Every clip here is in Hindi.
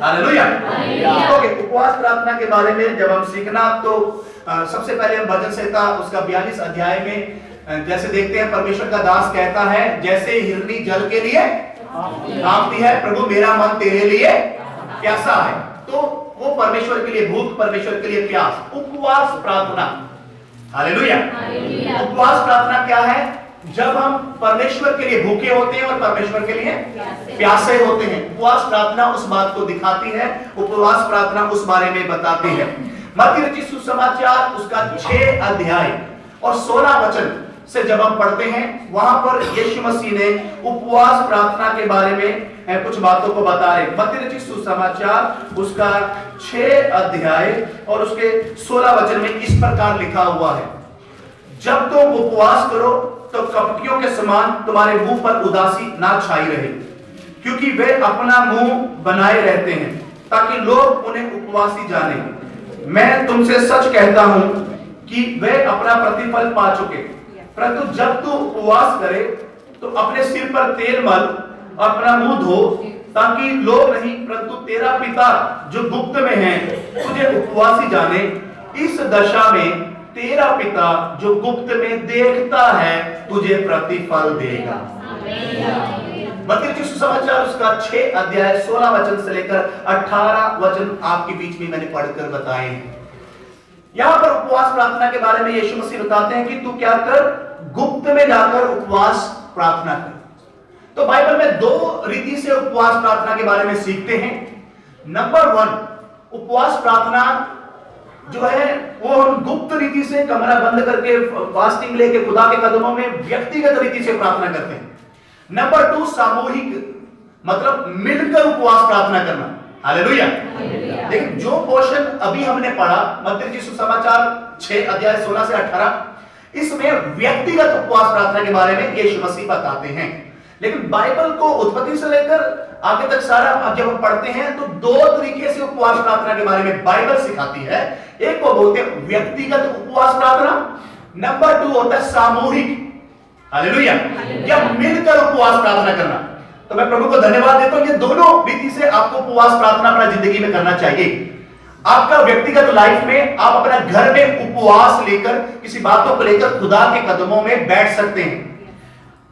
हालेलुया। ओके, उपवास प्रार्थना के बारे में जब हम सीखना तो सबसे पहले हम भजन संहिता उसका 42 अध्याय में जैसे देखते हैं, परमेश्वर का दास कहता है जैसे हिरनी जल के लिए कांपती है, प्रभु मेरा मन तेरे लिए प्यासा है। तो वो परमेश्वर के लिए भूख, परमेश्वर के लिए प्यास, उपवास प्रार्थना। हालेलुया। उपवास प्रार्थना क्या है? जब हम परमेश्वर के लिए भूखे होते हैं और परमेश्वर के लिए प्यासे होते हैं। उपवास प्रार्थना उस बात को दिखाती है, उपवास प्रार्थना उस बारे में बताती है। मत्ती रचित सुसमाचार उसका 6 अध्याय और 16 वचन से जब हम पढ़ते हैं, वहां पर यीशु मसीह ने उपवास प्रार्थना के बारे में कुछ बातों को बता रहे। मत्ती रचित सुसमाचार उसका 6 अध्याय और उसके 16 वचन में इस प्रकार लिखा हुआ है, जब तुम उपवास करो तो कपटियों के समान तुम्हारे मुंह पर उदासी ना छाई रहे, क्योंकि वे अपना मुंह बनाए रहते हैं ताकि लोग उन्हें उपवासी जाने। मैं तुमसे सच कहता हूं कि वे अपना प्रतिफल पा चुके। परंतु जब तू उपवास करे तो अपने सिर पर तेल मल, अपना मुंह धो, ताकि लोग नहीं परंतु तेरा पिता जो गुप्त में है तुझे उपवासी जाने। इस दशा में तेरा पिता जो गुप्त में देखता है तुझे प्रतिफल देगा। मत्ती सुसमाचार उसका 6 अध्याय 16 वचन से लेकर 18 वचन आपके बीच में मैंने पढ़कर बताए हैं। यहां पर उपवास प्रार्थना के बारे में यीशु मसीह बताते हैं कि तू क्या कर, गुप्त में जाकर उपवास प्रार्थना कर। तो बाइबल में 2 रीति से उपवास प्रार्थना के बारे में सीखते हैं। नंबर 1, उपवास प्रार्थना जो है वो हम गुप्त रीति से कमरा बंद करके फास्टिंग लेके खुदा के कदमों में व्यक्तिगत रीति से प्रार्थना करते हैं। नंबर 2, सामूहिक, मतलब मिलकर उपवास प्रार्थना करना। हालेलुया। लेकिन जो पोर्शन अभी हमने पढ़ा मत्ती सुसमाचार 6 अध्याय 16 से 18, इसमें व्यक्तिगत उपवास प्रार्थना के बारे में यीशु मसीह बताते हैं। लेकिन बाइबल को उत्पत्ति से लेकर आगे तक सारा जब हम पढ़ते हैं तो 2 तरीके से उपवास प्रार्थना के बारे में बाइबल सिखाती है। एक को बोलते हैं व्यक्तिगत उपवास प्रार्थना, नंबर 2 होता है सामूहिक। हालेलुया। या मिलकर उपवास प्रार्थना करना। तो मैं प्रभु को धन्यवाद देता हूं, ये दोनों रीति से आपको उपवास प्रार्थना अपना जिंदगी में करना चाहिए। आपका व्यक्तिगत लाइफ में आप अपना घर में उपवास लेकर किसी बातों को लेकर खुदा के कदमों में बैठ सकते हैं।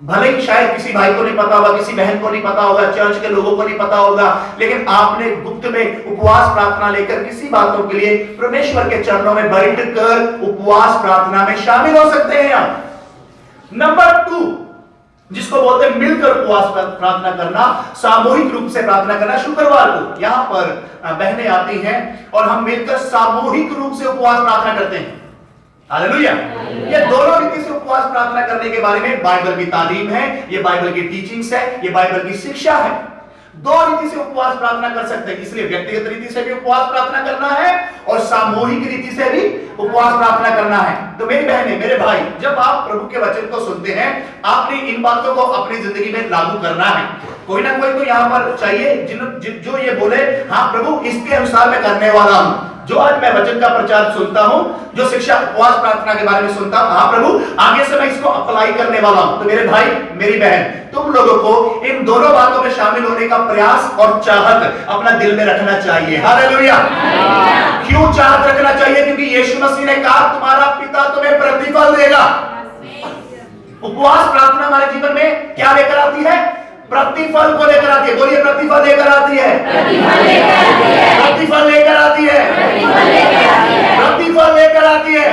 भले ही शायद किसी भाई को नहीं पता होगा, किसी बहन को नहीं पता होगा, चर्च के लोगों को नहीं पता होगा, लेकिन आपने गुप्त में उपवास प्रार्थना लेकर किसी बातों के लिए परमेश्वर के चरणों में बैठकर उपवास प्रार्थना में शामिल हो सकते हैं आप। नंबर 2, जिसको बोलते हैं मिलकर उपवास प्रार्थना करना, सामूहिक रूप से प्रार्थना करना। शुक्रवार को यहां पर बहनें आती हैं और हम मिलकर सामूहिक रूप से उपवास प्रार्थना करते हैं। हालेलुया। ये दोनों रीति से उपवास प्रार्थना करने के बारे में बाइबल की तालीम है, ये बाइबल की टीचिंग्स है, ये बाइबल की शिक्षा है। 2 रीति से उपवास प्रार्थना कर सकते हैं, इसलिए व्यक्तिगत रीति से भी उपवास प्रार्थना करना है और सामूहिक रीति से भी उपवास प्रार्थना करना है। तो मेरी बहनें, मेरे भाई, जब आप प्रभु के वचन को सुनते हैं, आपने इन बातों को अपनी जिंदगी में लागू करना है। कोई ना कोई तो यहाँ पर चाहिए जो ये बोले, हाँ प्रभु इसके अनुसार मैं करने वाला हूं। जो आज मैं वचन का प्रचार सुनता हूं, जो शिक्षा उपवास प्रार्थना के बारे में सुनता हूं, हाँ प्रभु आगे से मैं इसको अप्लाई करने वाला हूं। तो मेरे भाई, मेरी बहन, तुम लोगों को इन दोनों बातों में शामिल होने का प्रयास और चाहत अपना दिल में रखना चाहिए। हालेलुया। क्यों चाहत रखना चाहिए? क्योंकि यीशु मसीह ने कहा तुम्हारा पिता तुम्हें प्रतिफल देगा। उपवास प्रार्थना हमारे जीवन में क्या लेकर आती है? प्रतिफल को लेकर आती है। बोलिए, प्रतिफल लेकर आती है, प्रतिफल लेकर आती है, प्रतिफल लेकर आती है।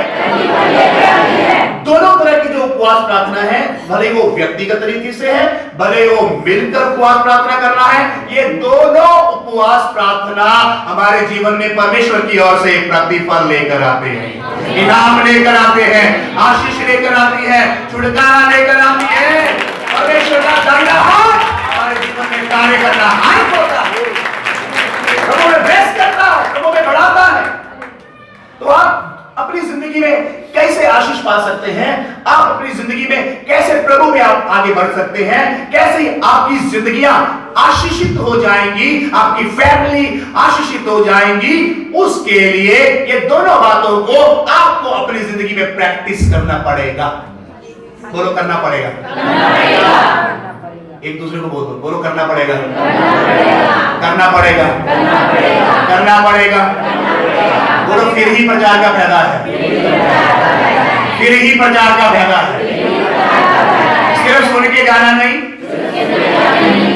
दोनों तरह की जो उपवास प्रार्थना है, भले वो व्यक्तिगत रीति से है, भले वो मिलकर उपवास प्रार्थना करना है, ये दोनों उपवास प्रार्थना हमारे जीवन में परमेश्वर की ओर से प्रतिफल लेकर आते हैं, इनाम लेकर आते हैं, आशीष लेकर आती है, छुटकारा लेकर आती है। परमेश्वर का दाहिना हाथ हमारे जीवन में कार्य करना हाथ होता है, प्रभु में बेस करता है, प्रभु में बढ़ाता है। तो आप अपनी जिंदगी में कैसे आशीष पा सकते हैं? आप अपनी जिंदगी में कैसे प्रभु में आप आगे बढ़ सकते हैं? कैसे आपकी जिंदगियां आशीषित हो जाएंगी, आपकी फैमिली आशीषित हो जाएंगी? उसके लिए ये दोनों बातों को आपको अपनी जिंदगी में प्रैक्टिस करना पड़ेगा। बोलो, करना पड़ेगा। एक दूसरे को बोलो करना पड़ेगा, करना पड़ेगा, करना पड़ेगा। बोलो फिर ही प्रचार का फायदा है, फिर ही प्रचार का फायदा है। सिर्फ सुन के जाना नहीं,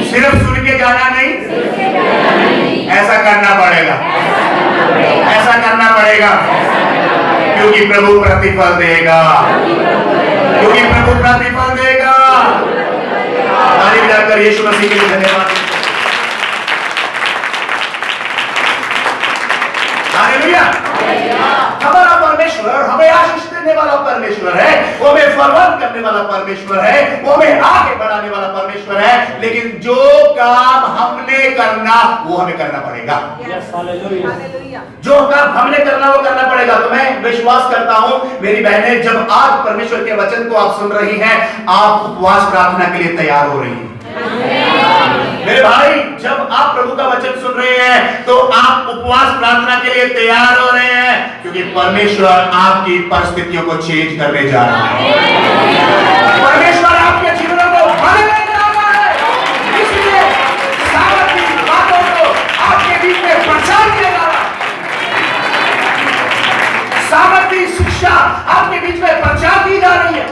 सिर्फ सुन के जाना नहीं, ऐसा करना पड़ेगा, ऐसा करना पड़ेगा, क्योंकि प्रभु प्रतिफल देगा, क्योंकि प्रभु प्रतिफल देगा। ताली बजाकर यीशु मसीह के लिए धन्यवाद। हालेलुया। हमारा परमेश्वर हमें आशीष देने वाला परमेश्वर है, वो हमें फलवान करने वाला परमेश्वर है, वो हमें आगे बढ़ाने वाला परमेश्वर है। लेकिन जो काम हमने करना वो हमें करना पड़ेगा। जो काम हमने करना वो करना पड़ेगा। तो मैं विश्वास करता हूं मेरी बहनें, जब आज परमेश्वर के वचन को आप सुन रही हैं, आप उपवास प्रार्थना के लिए तैयार हो रही हैं। मेरे भाई, जब आप प्रभु का वचन सुन रहे हैं तो आप उपवास प्रार्थना के लिए तैयार हो रहे हैं, क्योंकि परमेश्वर आपकी परिस्थितियों को चेंज करने जा रहा है। परमेश्वर आपके जीवनों को बदलने जा रहा है। इसलिए सामर्थी बातों को आपके बीच में प्रचार किया जा रहा है, सामर्थी शिक्षा आपके बीच में प्रचार की जा रही है,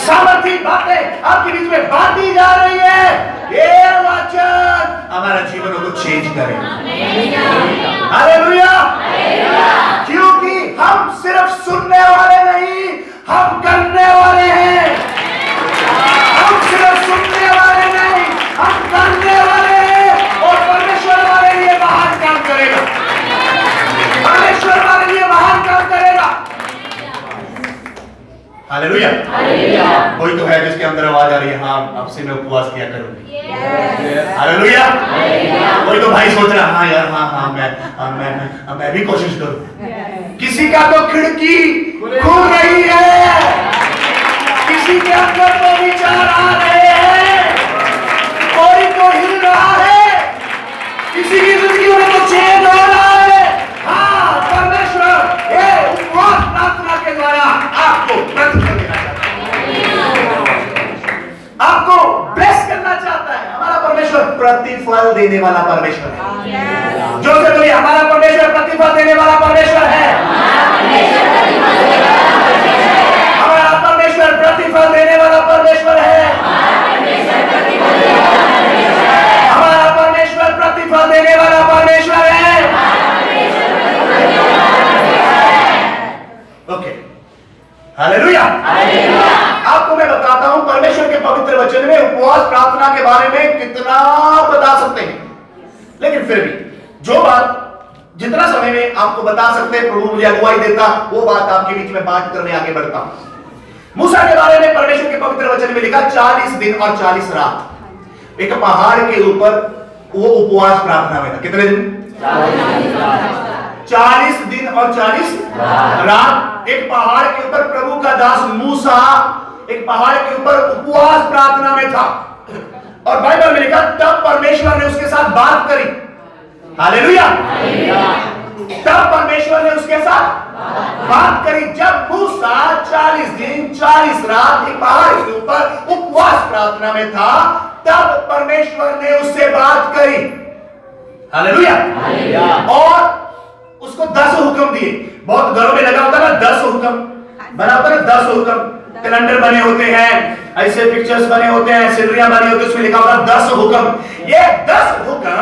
सामर्थी बातें आपके बीच में बांटी जा रही है। ये वचन हमारा जीवनों को चेंज करेगा। हालेलुया। क्योंकि हम सिर्फ सुनने वाले नहीं, हम करने वाले हैं। हम सिर्फ सुनने वाले नहीं, हम करने वाले हैं। और परमेश्वर हमारे लिए महान काम करेगा, परमेश्वर हमारे लिए महान काम करेगा। हालेलुया। कोई तो है जिसके अंदर आवाज आ रही है, हाँ अब से मैं उपवास किया करूंगी। हालेलुया। कोई तो भाई सोच रहा, हाँ यार, हाँ मैं भी कोशिश करूं। किसी का तो खिड़की खुल रही है, किसी के अंदर तो विचार आ रहे हैं, कोई तो हिल रहा है, किसी की जिंदगी में तो चेंज हो रहा है। हाँ, परमेश्वर ये उपवास प्रार्थना के द्वारा आपको प्रतिफल देना चाहता है, आपको ब्लेस करना चाहता है। हमारा परमेश्वर प्रतिफल देने वाला परमेश्वर है। जो से बोलिए, हमारा परमेश्वर प्रतिफल देने वाला परमेश्वर है। हमारा परमेश्वर प्रतिफल देने वाला परमेश्वर है। हमारा परमेश्वर प्रतिफल देने वाला परमेश्वर है। Okay, hallelujah. आपको मैं बताता हूं परमेश्वर के पवित्र वचन में उपवास प्रार्थना के बारे में कितना बता सकते हैं, लेकिन फिर भी जो बात जितना समय में आपको बता सकते हैं, प्रभु मुझे अगुवाई देता, वो बात आपके बीच में बात करने आगे बढ़ता हूं। मूसा के बारे में परमेश्वर के पवित्र वचन में लिखा 40 दिन और 40 रात एक पहाड़ के ऊपर वो उपवास प्रार्थना में था। कितने दिन? 40 दिन और 40 रात एक पहाड़ के ऊपर प्रभु का दास मूसा एक पहाड़ के ऊपर उपवास प्रार्थना में था। और बाइबल में लिखा तब परमेश्वर ने उसके साथ बात करी। हालेलुया। तब परमेश्वर ने उसके साथ बात करी। जब मूसा 40 दिन 40 रात एक पहाड़ के ऊपर उपवास प्रार्थना में था, तब परमेश्वर ने उससे बात करी। हालेलुया। और उसको 10 हुक्म दिए। बहुत घरों में लगा होता है ना 10 हुक्म बना होता है ना, 10 हुक्म कैलेंडर बने होते हैं, ऐसे पिक्चर्स बने होते हैं, सिनरियां बनी होती है, उसमें लिखा होता है 10 हुक्म। ये 10 हुक्म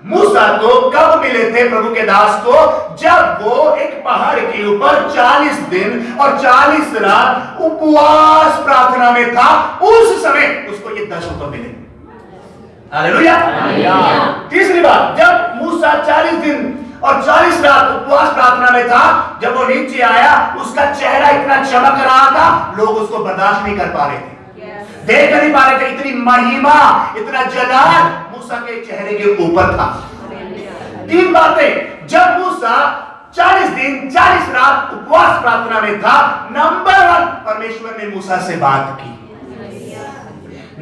मूसा को कब मिले थे? प्रभु के दास को जब वो एक पहाड़ के ऊपर 40 दिन और 40 रात उपवास प्रार्थना में था। उस समय उसको ये 10 हुक्म मिले। हालेलुया। तीसरी बात, जब मूसा 40 दिन और 40 रात उपवास प्रार्थना में था, जब वो नीचे आया उसका चेहरा इतना चमक रहा था, लोग उसको बर्दाश्त नहीं कर पा रहे थे, देख नहीं पा रहे थे। इतनी महिमा, इतना जलाल मूसा के चेहरे के ऊपर था। 3 बातें, जब मूसा 40 दिन 40 रात उपवास प्रार्थना में था, नंबर 1 परमेश्वर ने मूसा से बात की।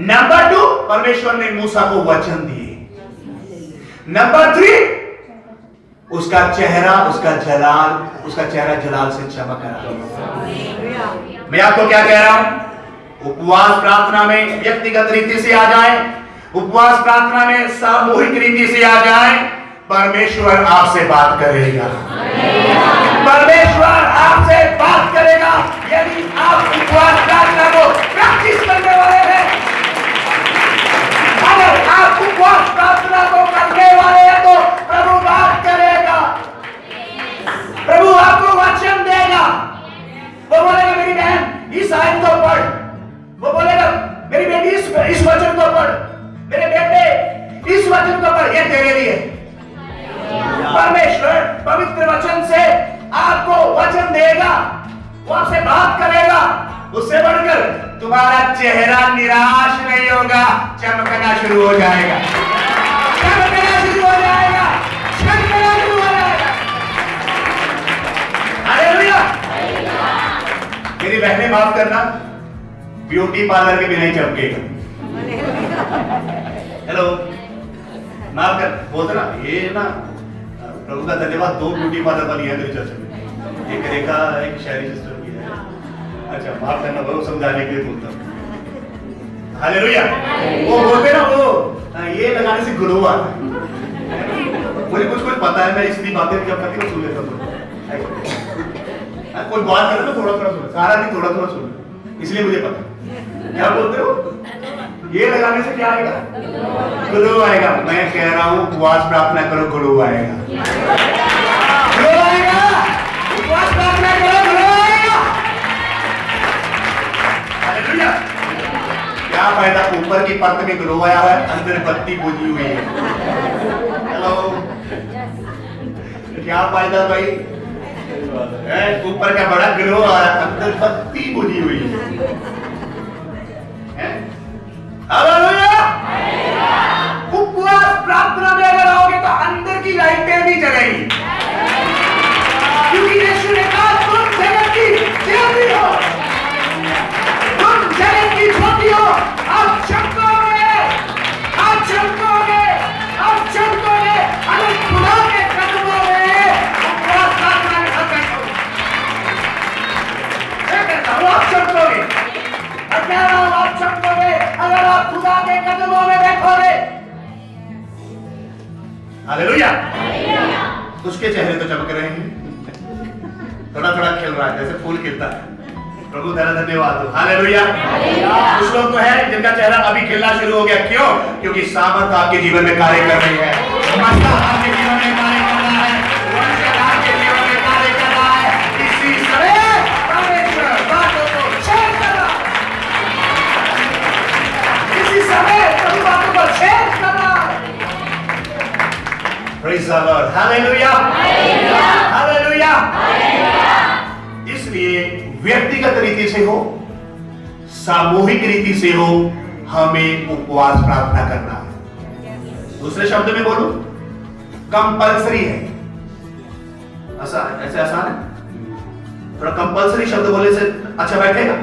नंबर 2 परमेश्वर ने मूसा को वचन दिए। नंबर 3 उसका चेहरा जलाल से चमक रहा। मैं आपको क्या कह रहा हूं? उपवास प्रार्थना में व्यक्तिगत रीति से आ जाए, उपवास प्रार्थना में सामूहिक रीति से आ जाए, परमेश्वर आपसे बात करेगा। परमेश्वर आपसे बात करेगा यदि आप उपवास प्रार्थना को प्रैक्टिस करने वाले हैं। अगर आप उपवास प्रार्थना को करने वाले हैं तो प्रभु बात करेगा, प्रभु आपको वचन देगा। वो बोलेगा मेरी बहन इस आयत को पढ़, वो बोलेगा मेरी बेटी इस वचन को पढ़, मेरे बेटे इस वचन को पढ़, ये तेरे लिए। परमेश्वर पवित्र वचन से आपको वचन देगा, वो आपसे बात करेगा। उससे बढ़कर तुम्हारा चेहरा निराश नहीं होगा, चमकना शुरू हो जाएगा, चमकना शुरू हो जाएगा, चमकना शुरू हो जाएगा। हालेलुया। मेरी बहनें माफ करना, ब्यूटी पार्लर के बिना ही चमकेगा। हेलो, माफ कर, बोलते ना ये ना प्रभु का धन्यवाद, 2 ब्यूटी पार्लर वाली है मेरी चर्च में, एक रेखा एक शहरी सिस्टर की है। अच्छा माफ करना, वो समझाने के लिए बोलता हूँ। हालेलुया। वो बोलते ना वो ये लगाने से ग्लो आता है। मुझे कुछ पता है, मैं इसलिए बातें जब करती हूँ सुन लेता हूँ। कोई बात करे तो थोड़ा थोड़ा सुन, सारा नहीं थोड़ा थोड़ा सुन, इसलिए मुझे पता। क्या बोलते हो? ये लगाने से क्या आएगा? ग्लो आएगा। मैं कह रहा हूँ उपवास प्रार्थना करो, ग्लो आएगा, ग्लो आएगा। उपवास प्रार्थना करो, ग्लो आएगा। हालेलुया। क्या फायदा ऊपर की परत में ग्लो आया है, अंदर बत्ती बुझी हुई है। हेलो, क्या फायदा भाई? ऊपर का बड़ा ग्लो आ रहा है, अंदर बत्ती बुझी हुई है। हालेलुया। उपवास प्रार्थना में अगर आओगे तो अंदर की लाइटें भी जलेंगी, क्योंकि यीशु ने कहा तुम जगत की ज्योति हो, तुम जगत की ज्योति हो। आप चमकोगे, आप चमकोगे, आप चमकोगे अगर खुदा के कदमों में उपवास प्रार्थना में सब बैठोगे। मैं कहता हूँ आप चमकोगे, मैं कह रहा हूँ आप चमकोगे अगर आप खुदा के कदमों में बैठोगे। हालेलुया। उसके चेहरे तो चमक रहे हैं, थोड़ा थोड़ा खिल रहा है जैसे फूल खिलता है। प्रभु तेरा धन्यवाद हो। हालेलुया। कुछ लोग तो है जिनका चेहरा अभी खिलना शुरू हो गया। क्यों? क्योंकि सामर्थ आपके जीवन में कार्य कर रही है, मस्ता आपके जीवन में कार्य कर रहा है, वचन आपके जीवन में कार्य कर रहा है। इसी समय परमेश्वर बातों को छेद कर रहा है, इसी समय प्रभु बातों को छेद कर रहा है। Praise the Lord. Hallelujah. Hallelujah. इसलिए व्यक्तिगत रीति से हो, सामूहिक रीति से हो, हमें उपवास प्रार्थना करना है। दूसरे शब्द में बोलूं, कंपल्सरी है। ऐसे आसान है? थोड़ा कंपल्सरी शब्द बोलने से अच्छा बैठेगा।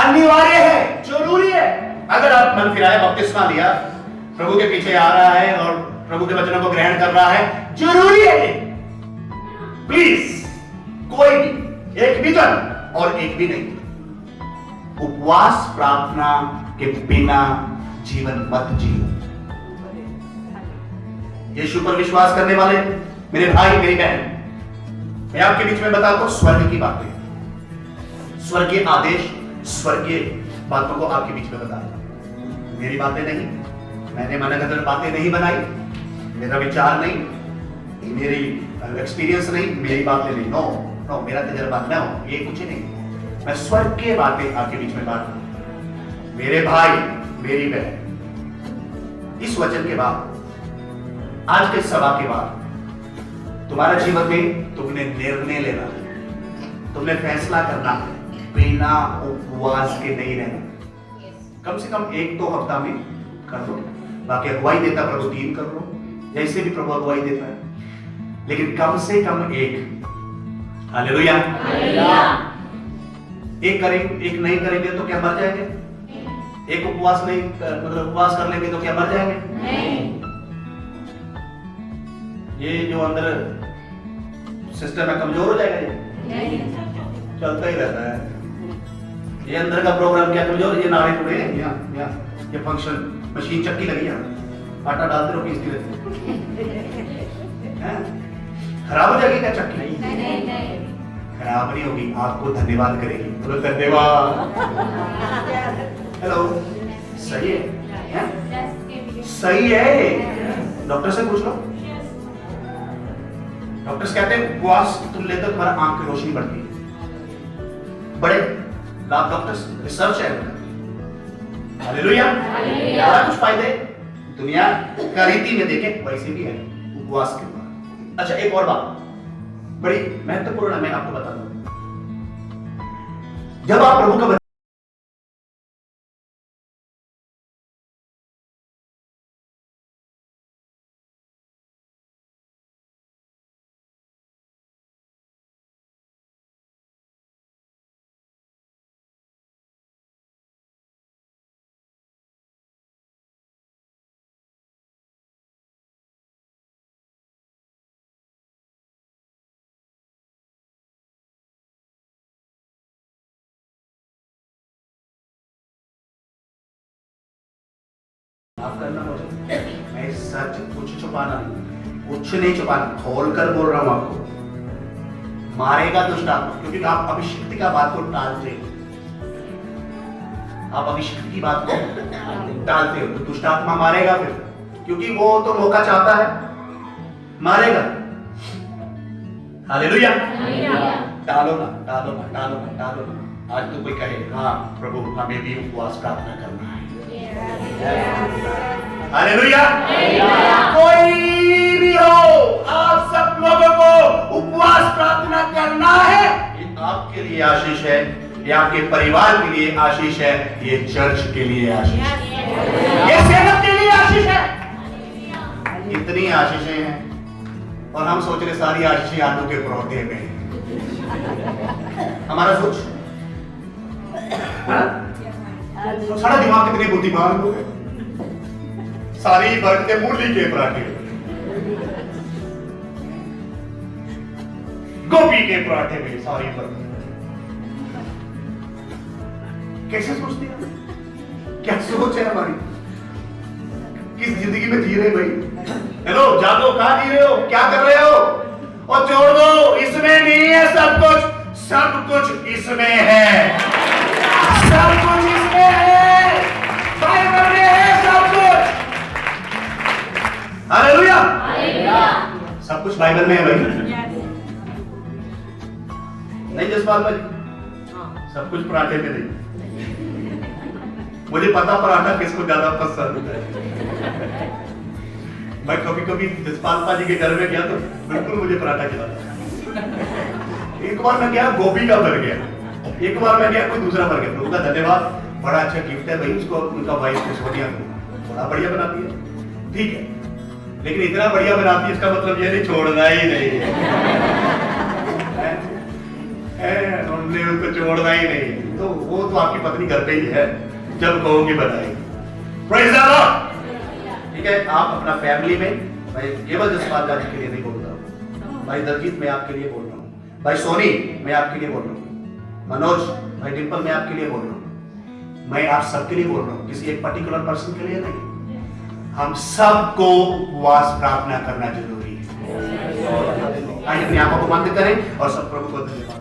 अनिवार्य है, जरूरी है। अगर आप मन फिराए बपतिस्मा लिया, प्रभु के पीछे आ रहा है और प्रभु के वचनों को ग्रहण कर रहा है, जरूरी है। प्लीज कोई भी, एक भी जन और एक भी नहीं, उपवास प्रार्थना के बिना जीवन मत जियो। यीशु पर विश्वास करने वाले मेरे भाई मेरी बहन, मैं आपके बीच में बताता हूं स्वर्ग की बातें, स्वर्गीय आदेश, स्वर्गीय बातों को आपके बीच में बताता। मेरी बातें नहीं, मैंने मनगढ़ंत बातें नहीं बनाई, मेरा विचार नहीं, मेरी एक्सपीरियंस नहीं, मेरी बातें नहीं, नो नो, मेरा तजर्बा न हो, ये कुछ नहीं। मैं स्वर्ग की बातें आपके बीच में बात करूं। मेरे भाई मेरी बहन, इस वचन के बाद, आज के सभा के बाद, तुम्हारे जीवन में तुमने निर्णय लेना, तुमने फैसला करना, बिना उपवास के नहीं रहना। कम से कम 1-2 हफ्ता में कर लो, बाकी अगुवाई देता प्रभु 3 कर लो, जैसे भी प्रभु अगुवाई देता है, लेकिन कम से कम 1। हालेलुया। एक नहीं करेंगे तो क्या मर जाएंगे? एक उपवास नहीं मतलब उपवास कर लेंगे तो क्या मर जाएंगे? नहीं। ये जो अंदर सिस्टम है कमजोर हो जाएगा, ये नहीं, चलता ही रहता है। ये अंदर का प्रोग्राम क्या कमजोर, ये नारे टूटे हैं यहाँ, ये फंक्शन मशीन चक्की लगी है, आटा डालते रहो पीसती रहती है, खराब हो जाएगी क्या चक्की? नहीं, खराब नहीं होगी, आपको धन्यवाद करेगी। बोलो धन्यवाद। हेलो, सही है? सही है। डॉक्टर से पूछ लो, डॉक्टर्स कहते हैं उपवास तुम लेते हो तुम्हारा आंख की रोशनी बढ़ती है, बड़े लाभ डॉक्टर्स रिसर्च है। हालेलुया। बड़ा कुछ फायदे दुनिया का रीति में देखें वैसे भी है उपवास के बाद। अच्छा, एक और बात बड़ी महत्वपूर्ण है, मैं आपको बता दूं। जब आप प्रभु का माफ करना मुझे, मैं सच कुछ छुपाना नहीं, कुछ नहीं छुपाना, खोल कर बोल रहा हूं आपको। मारेगा दुष्ट आत्मा, क्योंकि आप अभिषिक्त का बात को टालते हो, आप अभिषिक्त की बात को टालते हो, तो दुष्ट आत्मा मारेगा फिर, क्योंकि वो तो मौका चाहता है, मारेगा। हालेलुया। टालो ना, टालो ना, टालो ना, टालो ना। आज तो कोई कहे हाँ प्रभु हमें भी उपवास प्रार्थना करना है। हालेलुया। कोई भी हो, आप सब लोगों को उपवास प्रार्थना करना है। ये आपके लिए आशीष है, ये आपके परिवार के लिए आशीष है, ये चर्च के लिए आशीष है, ये सेवक के लिए आशीष है। इतनी आशीषें हैं और हम सोच रहे सारी आशीषें आलू के परोठे में। हमारा सोच, तो सारा दिमाग कितने बुद्धिमान हो गए, सारी बरकतें मूली के पराठे, गोभी के पराठे में सारी बरकतें। कैसे सोचते हैं, क्या सोच है हमारी, किस जिंदगी में जी रहे भाई? हेलो, जागो, कहां जी रहे हो, क्या कर रहे हो? और छोड़ दो, इसमें नहीं है सब कुछ, सब कुछ इसमें है, सब कुछ इसमें है, बाइबल में है सब कुछ। हालेलुया। सब कुछ बाइबल में है भाई, नहीं जसपाल भाई, सब कुछ पराठे में नहीं। मुझे पता पराठा किसको ज्यादा पसंद है। मैं कभी कभी जसपाल जी के घर में गया तो बिल्कुल मुझे पराठा खिलाता। एक बार मैं गया गोभी का बन गया, एक बार मैं गया कोई दूसरा बन गया, उनका धन्यवाद, बड़ा अच्छा गिफ्ट है भाई, उसको उनका वाइफ को सोनिया बड़ा बढ़िया बनाती है, ठीक है, लेकिन इतना बढ़िया बनाती है इसका मतलब ये नहीं छोड़ना ही नहीं है, हमने उनको छोड़ना ही नहीं, तो वो तो आपकी पत्नी घर पे ही है, जब कहोगे बताएगी। Praise the Lord. ठीक है, आप अपना फैमिली में, भाई केवल जसपाल जी के लिए नहीं बोल रहा हूँ, भाई दलजीत मैं आपके लिए बोल रहा हूँ, भाई सोनी मैं आपके लिए बोल रहा हूँ, मनोज भाई डिंपल मैं आपके लिए बोल रहा हूँ, मैं आप सबके लिए बोल रहा हूँ, किसी एक पर्टिकुलर पर्सन के लिए नहीं। हम सबको उपवास प्रार्थना करना जरूरी है। आइए अपनी आंखों को बंद करें और सब प्रभु को धन्यवाद।